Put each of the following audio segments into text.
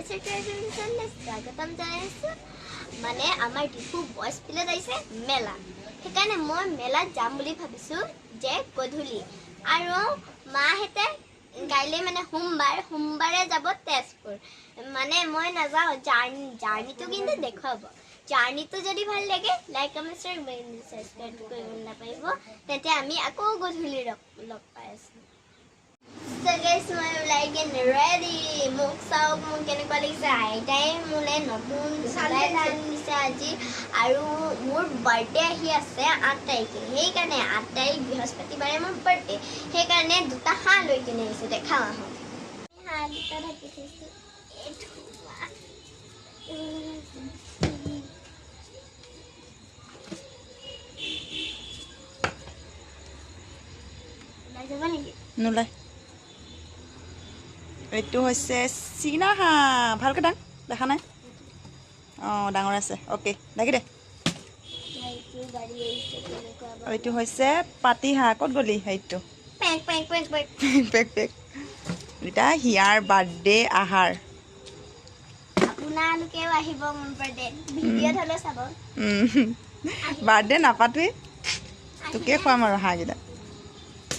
স্বাগতম জনাইছো মানে আমাৰ ডিফু বয়স পিলে যাইছে মেলা সেইকাৰণে মই মেলাত যাম বুলি ভাবিছো যে গধূলি আৰু মাহেতে গাইলে মানে সোমবাৰে যাব তেজপুৰ মানে মই নাযাওঁ জাৰ্নিটো কিন্তু দেখাব জাৰ্নিটো যদি ভাল লাগে লাইক কমেন্ট সাবস্ক্ৰাইব কৰিব নাপাইব তেতে আমি আকৌ গধূলি লগ পাই আছো So guys, মই like and ready. মোক চাওক মোক কেনেকুৱা লাগিছে আইতাই মোলে নতুন চলাই আনিছে আজি আৰু মোৰ বাৰ্থডে আহি আছে 8 তাৰিখে সেইকাৰণে 8 তাৰিখ বৃহস্পতিবাৰে মোৰ বাৰ্থডে সেইকাৰণে দুটা হাঁহ লৈ কিনে আহিছে দেখাও আহক হাঁহ দুটা ৰাখিছো নোলাই এইটো হৈছে চীনা হাঁহ ভালকৈ দাং দেখা নাই অঁ ডাঙৰ আছে অ'কে লাগি দে এইটো হৈছে পাতি হাঁহ ক'ত গ'লি সেইটো পেক এটা হিয়াৰ বাৰ্থডে আহাৰ আপোনালোকেও আহিব মোৰ বাৰ্থডে ভিডিঅ'ত হ'লে চাব বাৰ্থডে নাপাতোৱেই তোকে খুৱাম আৰু হাঁহকেইটা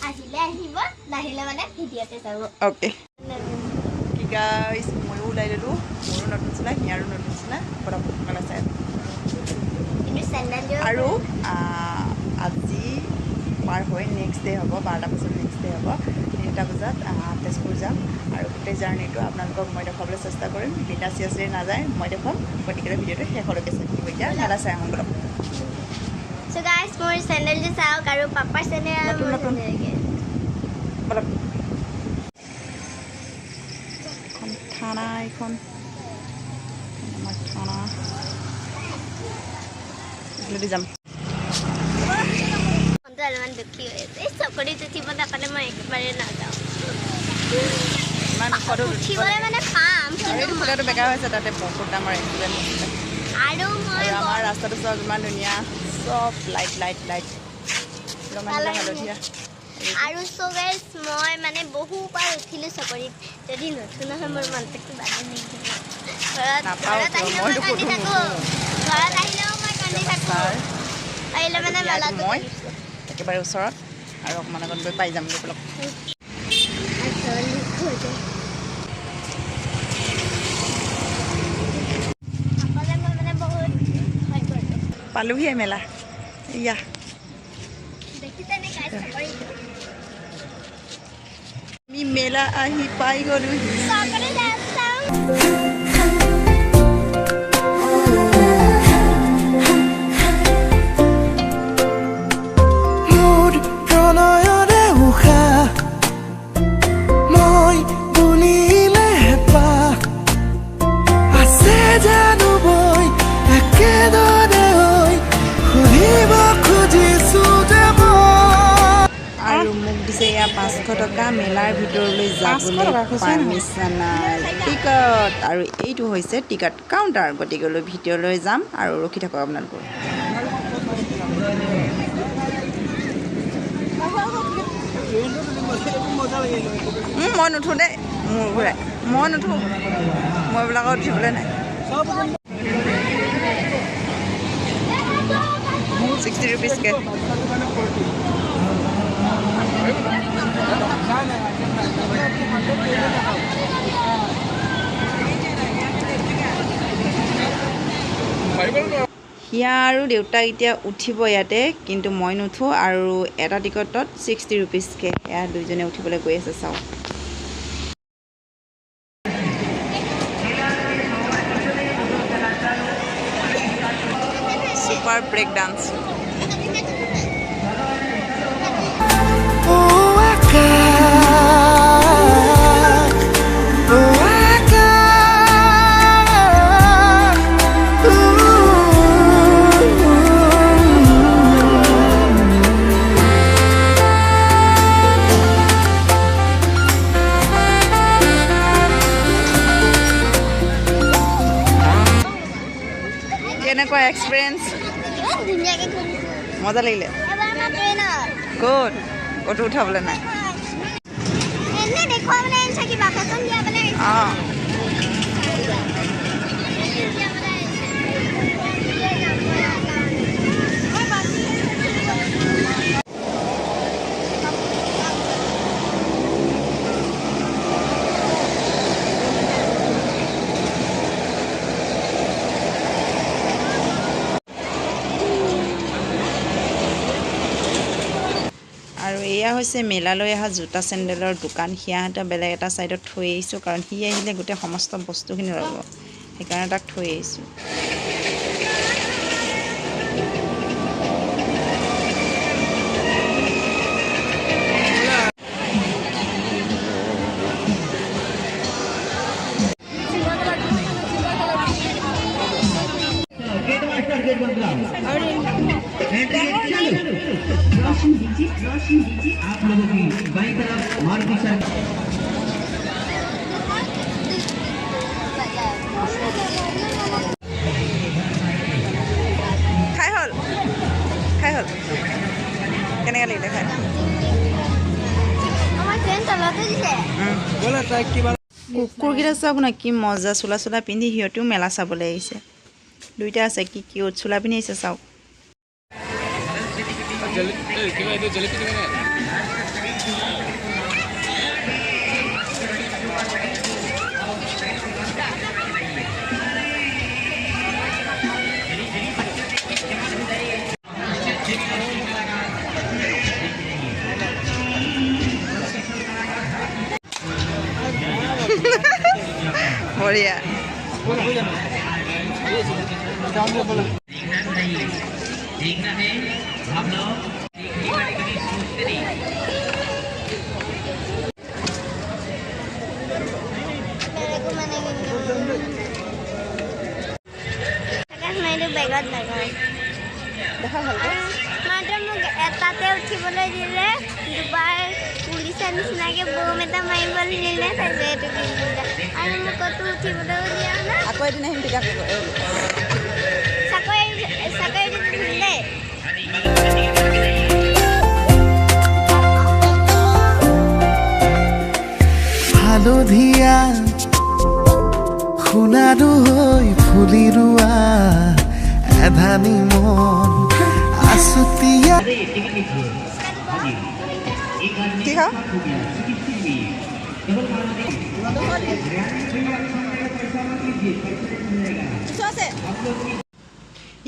আহিলে আহিব নাহিলে মানে ভিডিঅ'তে চাব অ'কে কি গাইছ ময়ো ওলাই ল'লোঁ মোৰো নতুন চিলাই হিয়াৰো নতুন চিলাই ফটাফট আছে আৰু আজি পাৰ হৈ নেক্সট ডে হ'ব 12টা বজাত নেক্সট ডে হ'ব 3টা বজাত তেজপুৰ যাম আৰু গোটেই জাৰ্ণিটো আপোনালোকক মই দেখাবলৈ চেষ্টা কৰিম বিনা চিৰিয়াছলি নাযায় মই দেখুৱাম গতিকে ভিডিঅ'টো শেষলৈকে চাই দিব এতিয়া মেলা চাই আহোঁ বলক So guys, মোৰ চেনেলটো চাওক আৰু পাপাৰ চেনেল নতুন বলক থানা এখন আমাৰ থানা এইফালেদি যাম অলপমান দুখী হৈ আছে চকৰিত উঠিব নাপালে মই একেবাৰে নাযাওঁ ইমান ফটো উঠিবলৈ মানে পাম এইটো ফটোটো বেকাৰ হৈছে তাতে বহুত ডাঙৰ এক্সিডেণ্ট হৈছিলে আৰু আমাৰ ৰাস্তাটো চব ইমান ধুনীয়া চব লাইট ৰঙা হালধীয়া আৰু so guys মই মানে বহুবাৰ উঠিলো চকৰিত যদি নুঠো নহয় মোৰ মনটো কিবা ঘৰত আহিলেও মই কান্দি থাকো আহিলে মানে মেলাটো মই একেবাৰে ওচৰত আৰু অকণমান আগত গৈ পাই যাম বলক পালোহি মেলা ইয়া আমি মেলা আহি পাই গ'লো প্ৰণয়ৰে উশাহ মই বুলিলে হেঁপাহ আছে জানো বৈ একেদৰে হৈ সুধিব খুজিছো যে আৰু মোক দিছে এয়া 500 টকা মেলাৰ ভিতৰলৈ যাবলৈ পাৰ্মিশ্যনাল টিকট আৰু এইটো হৈছে টিকট কাউণ্টাৰ গতিকেলৈ ভিতৰলৈ যাম আৰু ৰখি থাকক আপোনালোকৰ মই নুঠো দেই মোৰ ঘূৰাই মই নুঠো মই বিলাকত উঠিবলৈ নাই 60 rupees-কে হিয়া আৰু দেউতাক এতিয়া উঠিব ইয়াতে কিন্তু মই নুঠো আৰু এটা টিকটত 60 rupees-কে এয়া দুইজনে উঠিবলৈ গৈ আছে চাওক সুপাৰ ব্ৰেক ডান্স কেনেকুৱা এক্সপিৰিয়েঞ্চ মজা লাগিলে ক'ত ক'তো উঠাবলৈ নাই অঁ হৈছে মেলালৈ অহা জোতা চেণ্ডেলৰ দোকান সিহঁতে বেলেগ এটা ছাইডত থৈ আহিছোঁ কাৰণ সি আহিলে গোটেই সমস্ত বস্তুখিনি ল'ব সেইকাৰণে তাক থৈ আহিছোঁ आप लोगों की बाईं तरफ मारुति सर খাই হ'ল কেনেকৈ লাগিলে খাই কুকুৰকেইটা চাওক না কি মজা চোলা চোলা পিন্ধি সিহঁতেও মেলা চাবলৈ আহিছে দুইটা আছে কি কিউট চোলা পিন্ধি আহিছে চাওক বঢ়িয়া देखना है हम लोग দেখা ভালকৈ মাত্ৰ মোক এটাতে উঠিবলৈ দিলে দুবাৰ পুলিচে নিচিনাকৈ বম এটা মাৰিবলৈ দিলে তাৰপিছত এইটো পিন্ধিলে আৰু মোক ক'তো উঠিবলৈও দিয়া নাই আকৌ এদিন আহিম পিক আপ চাকৰিটো দিলে হালধীয়া সোণাৰু হৈ ফুলি ৰোৱা এধানি মন আছুতীয়া কি খাওঁ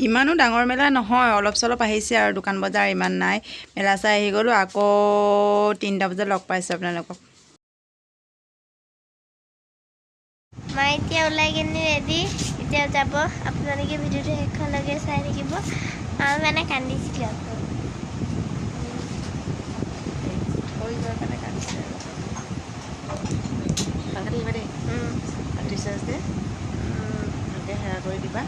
ইমানো ডাঙৰ মেলা নহয় অলপ চলপ আহিছে আৰু দোকান বজাৰ ইমান নাই মেলা চাই আহি গ'লোঁ আকৌ 3টা বজাত লগ পাইছোঁ আপোনালোকক মই এতিয়া ওলাই কিনে ৰেডি এতিয়া যাব আপোনালোকে ভিডিঅ'টো শেষলৈকে চাই থাকিব আৰু মানে কান্দিছিলোঁ সেৱা কৰি দিবা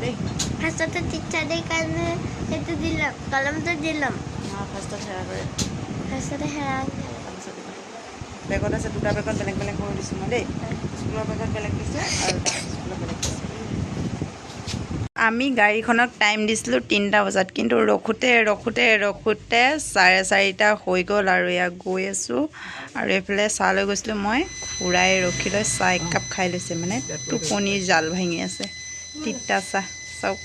দেই ফাৰ্ষ্টতে টিচাৰ ডে কাৰণে সেইটো দি ল'ম কলমটো দি ল'ম ফাৰ্ষ্টত সেৱা কৰে ফাৰ্ষ্টতে সেৱা বেগত আছে 2টা বেগত বেলেগ বেলেগ কৰি দিছোঁ মই দেই স্কুলৰ বেগত বেলেগ দিছোঁ আৰু স্কুলৰ বেলেগ দিছোঁ আমি গাড়ীখনক টাইম দিছিলোঁ 3টা বজাত কিন্তু ৰখোতে 4:30 হৈ গ'ল আৰু ইয়াক গৈ আছোঁ আৰু এইফালে চাহ লৈ গৈছিলোঁ মই খুৰাই ৰখি লৈ চাহ একাপ খাই লৈছে মানে টোপনিৰ জাল ভাঙি আছে তিতা চাহ চাওক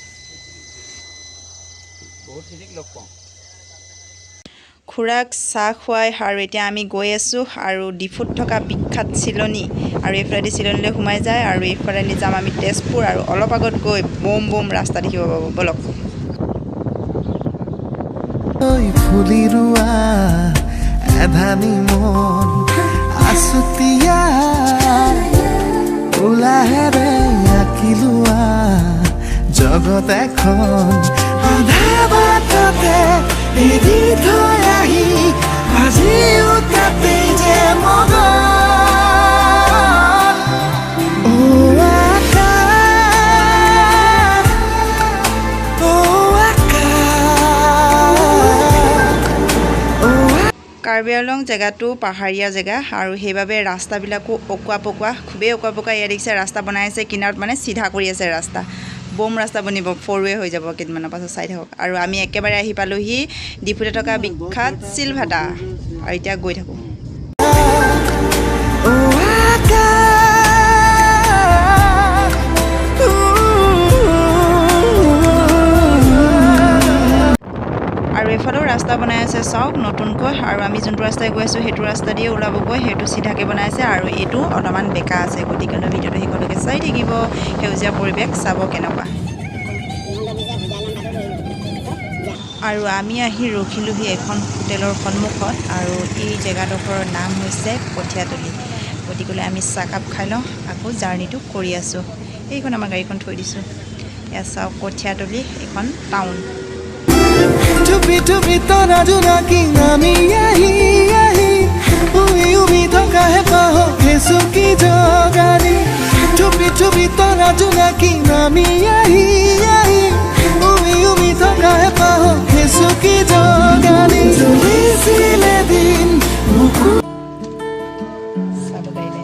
খুৰাক চাহ খুৱাই আৰু এতিয়া আমি গৈ আছোঁ আৰু ডিফুত থকা বিখ্যাত চিলনী আৰু এইফালেদি চিলনীলৈ সোমাই যায় আৰু এইফালেদি যাম আমি তেজপুৰ আৰু অলপ আগত গৈ বম বম ৰাস্তা দেখিব পাব বলক ফুলি ৰোৱা এধানি মন আছুতীয়া উলাহেৰে আঁকি লোৱা জগত এখন আধা বাটতে এৰি থৈ আহি আজিও তাতে যে মগন কাৰ্বিআংলং জেগাটো পাহাৰীয়া জেগা আৰু সেইবাবে ৰাস্তাবিলাকো অকুৱা পকুৱা খুবেই অকুৱা পকুৱা ইয়াত দেখিছে ৰাস্তা বনাই আছে কিনাৰত মানে চিধা কৰি আছে ৰাস্তা বম ৰাস্তা বনিব 4-ৱে হৈ যাব কেইদিনমানৰ পাছত চাই থাকক আৰু আমি একেবাৰে আহি পালোহি ডিফুতে থকা বিখ্যাত চিলভাটা আৰু এতিয়া গৈ থাকোঁ আৰু এফালেও ৰাস্তা বনাই আছে চাওক নতুনকৈ আৰু আমি যোনটো ৰাস্তাই গৈ আছোঁ সেইটো ৰাস্তা দিয়ে ওলাবগৈ সেইটো চিধাকৈ বনাই আছে আৰু এইটো অলপমান বেকা আছে গতিকে ভিডিঅ'টো শেষলৈকে চাই থাকিব সেউজীয়া পৰিৱেশ চাব কেনেকুৱা আৰু আমি আহি ৰখিলোহি এখন হোটেলৰ সন্মুখত আৰু এই জেগাডোখৰৰ নাম হৈছে কঠীয়াতলি গতিকে আমি চাহকাপ খাই লওঁ আকৌ জাৰ্নিটো কৰি আছোঁ এইখন আমাৰ গাড়ীখন থৈ দিছোঁ এয়া চাওক কঠীয়াতলি এখন টাউন টুপি টুপি তৰা জোনাকী নামি আহি আহি উমি উমি থকাহে পাহ হেচু কি জগাৰী টুপি টুপি তৰা জোনাকী নামি আহি আহি উমি উমি থকাহে পাহ হেচু কি জগাৰী চলিছিলে দিন চাব গাড়ী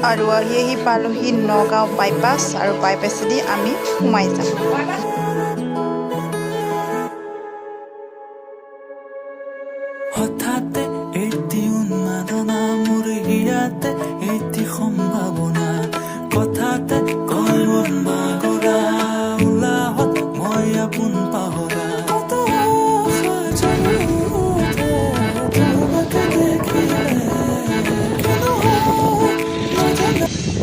আৰু আহি পালোহি নগাঁও বাইপাছ আৰু বাইপাছেদি আমি সোমাই যাম হঠাতে এটি উন্মাদনা মোৰ হিয়াতে এটি সম্ভাৱনা কথাতে কয় মন বাগৰা উলাহত মই আপোন পাহৰা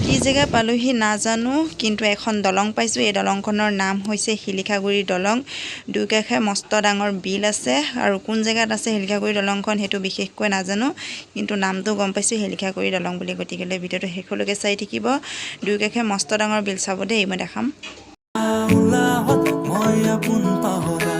কি জেগা পালোহি নাজানো কিন্তু এখন দলং পাইছোঁ এই দলংখনৰ নাম হৈছে শিলিখাগুৰি দলং দুইকাষে মস্ত ডাঙৰ বিল আছে আৰু কোন জেগাত আছে শিলিখাগুৰি দলংখন সেইটো বিশেষকৈ নাজানো কিন্তু নামটো গম পাইছোঁ শিলিখাগুৰি দলং বুলি গতিকে ভিডিঅ'টো শেষলৈকে চাই থাকিব দুইকাষে মস্ত ডাঙৰ বিল চাব দেই মই দেখাম মই আপোন পাহৰা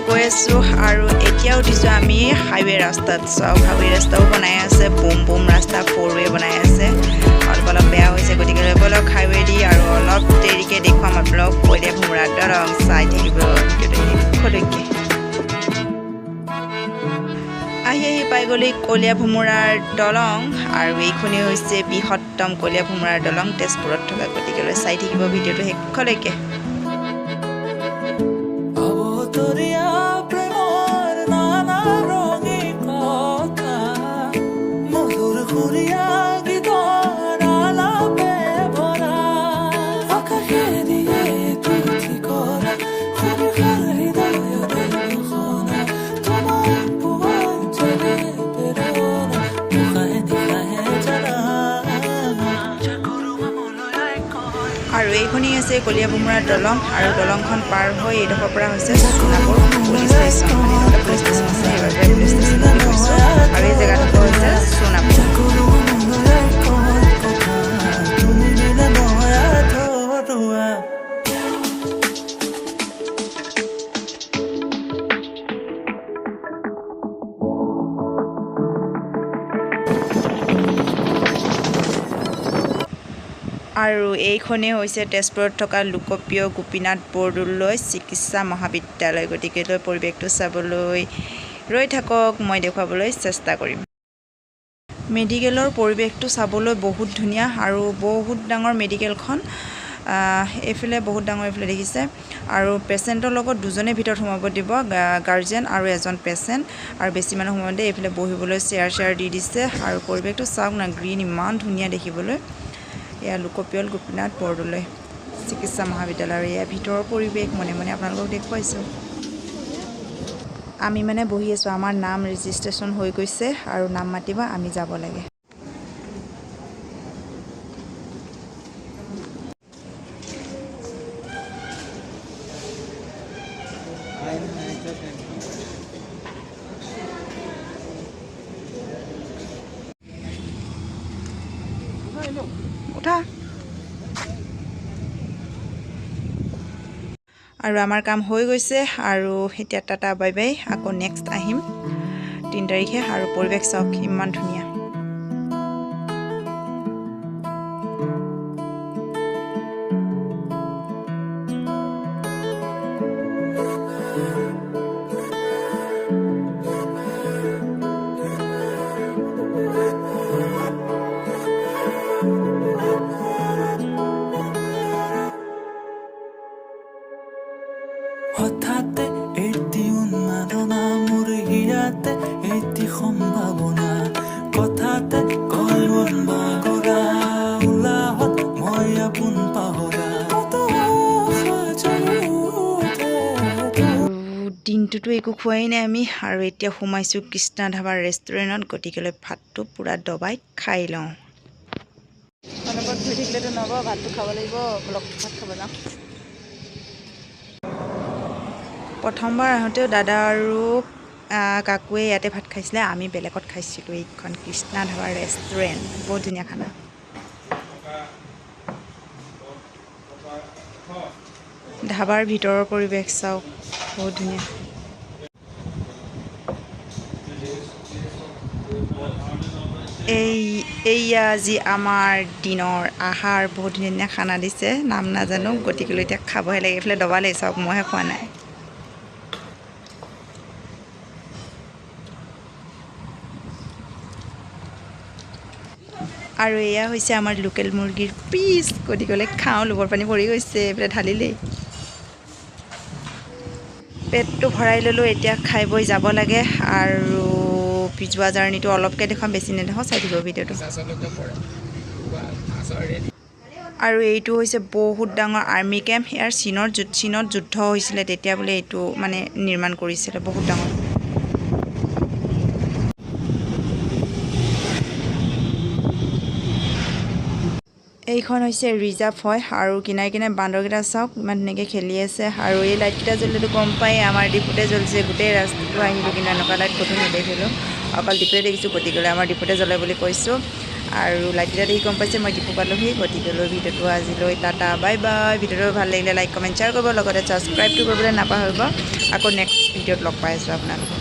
গৈ আছোঁ আৰু এতিয়াও দিছোঁ আমি হাইৱে ৰাস্তাত চাওক হাইৱে ৰাস্তাও বনাই আছে বুম বুম ৰাস্তা 4-ৱে বনাই আছে অলপ বেয়া হৈছে গতিকে বলক হাইৱে দি আৰু অলপ দেৰিকৈ দেখুৱাম আপোনালোক কলীয়া ভোমোৰা দলং চাই থাকিব শেষলৈকে আহি পাই গ'লি কলীয়া ভোমোৰাৰ দলং আৰু এইখনেই হৈছে বৃহত্তম কলীয়া ভোমোৰাৰ দলং তেজপুৰত থকা গতিকে চাই থাকিব ভিডিঅ'টো শেষলৈকে আৰু এইখনেই আছে কলীয়া ভোমোৰা দলং আৰু দলংখন পাৰ হৈ এইডোখৰ পৰা হৈছে সোণাপুৰ পুলিচ ষ্টেচন মানে পুলিচ ষ্টেচন আছে সেইবাবে পুলিচ ষ্টেচন বুলি কৈছোঁ আৰু এই জেগাডোখৰ হৈছে সোণাপুৰ আৰু এইখনেই হৈছে তেজপুৰত থকা লোকপ্ৰিয় গোপীনাথ বৰদলৈ চিকিৎসা মহাবিদ্যালয় গতিকে পৰিৱেশটো চাবলৈ ৰৈ থাকক মই দেখুৱাবলৈ চেষ্টা কৰিম মেডিকেলৰ পৰিৱেশটো চাবলৈ বহুত ধুনীয়া আৰু বহুত ডাঙৰ মেডিকেলখন এইফালে বহুত ডাঙৰ এইফালে দেখিছে আৰু পেচেণ্টৰ লগত দুজনে ভিতৰত সোমাব দিব গাৰ্জেন আৰু এজন পেচেণ্ট আৰু বেছি মানুহ সোমাব দিয়ে এইফালে বহিবলৈ চেয়াৰ দি দিছে আৰু পৰিৱেশটো চাওক না গ্ৰীণ ইমান ধুনীয়া দেখিবলৈ এয়া লোকপ্ৰিয় গোপীনাথ বৰদলৈ চিকিৎসা মহাবিদ্যালয় এয়া ভিতৰৰ পৰিৱেশ মনে মনে আপোনালোকক দেখুৱাইছোঁ আমি মানে বহি আছোঁ আমাৰ নাম ৰেজিষ্ট্ৰেশ্যন হৈ গৈছে আৰু নাম মাতিব আমি যাব লাগে উঠা আৰু আমাৰ কাম হৈ গৈছে আৰু এতিয়া টাটা বাই বাই আকৌ নেক্সট আহিম 3 তাৰিখে আৰু পৰিৱেশ চাওক ইমান ধুনীয়া দিনটোতো একো খোৱাই নাই আমি আৰু এতিয়া সোমাইছোঁ কৃষ্ণা ধাবাৰ ৰেষ্টুৰেণ্টত গতিকেলৈ ভাতটো পূৰা দবাই খাই লওঁ অনবৰত ঘূৰি থাকিলেতো নহ'ব ভাতটো খাব লাগিব অলপ ভাত খাব যাওঁ প্ৰথমবাৰ আহোঁতেও দাদা আৰু কাকুৱে ইয়াতে ভাত খাইছিলে আমি বেলেগত খাইছিলোঁ এইখন কৃষ্ণা ধাবাৰ ৰেষ্টুৰেণ্ট বহুত ধুনীয়া খানা ধাবাৰ ভিতৰৰ পৰিৱেশ চাওক বহুত ধুনীয়া এইয়া যি আমাৰ দিনৰ আহাৰ বহুত ধুনীয়া ধুনীয়া খানা দিছে নাম নাজানো গতিকেলৈ এতিয়া খাবহে লাগে এইফালে দবালেই চাওক মইহে খোৱা নাই আৰু এয়া হৈছে আমাৰ লোকেল মুৰ্গীৰ পিচ গতিকেলৈ খাওঁ লোভৰ পানী পৰি গৈছে এইফালে ঢালিলেই পেটটো ভৰাই ল'লোঁ এতিয়া খাই বৈ যাব লাগে আৰু যোৱা জাৰ্ণিটো অলপকৈ দেখুৱাম বেছি নেদেখাওঁ চাই দিব ভিডিঅ'টো আৰু এইটো হৈছে বহুত ডাঙৰ আৰ্মি কেম্প ইয়াৰ চীনত যুদ্ধ হৈছিলে তেতিয়া বোলে এইটো মানে নিৰ্মাণ কৰিছিলে বহুত ডাঙৰ এইখন হৈছে ৰিজাৰ্ভ হয় আৰু কিনাৰে কিনাৰে বান্দৰকেইটা চাওক ইমান ধুনীয়াকৈ খেলি আছে আৰু এই লাইটকেইটা জ্বলিলেতো গম পায় আমাৰ ডিপুতে জ্বলিছে গোটেই ৰাস্তাটো আহিলোঁ কিন্তু এনেকুৱা লাইট ক'তো নেদেখিলোঁ অকল ডিপুতে দেখিছোঁ গতিকেলৈ আমাৰ ডিপুতে জ্বলে বুলি কৈছোঁ আৰু লাইটকেইটা দেখি গম পাইছে মই ডিপু পালোহি গতিকেলৈ ভিডিঅ'টো আজিলৈ টাটা বাই বাই ভিডিঅ'টো ভাল লাগিলে লাইক কমেণ্ট শ্বেয়াৰ কৰিব লগতে ছাবস্ক্ৰাইবটো কৰিবলৈ নাপাহৰিব আকৌ নেক্সট ভিডিঅ'ত লগ পাই আছোঁ আপোনালোকক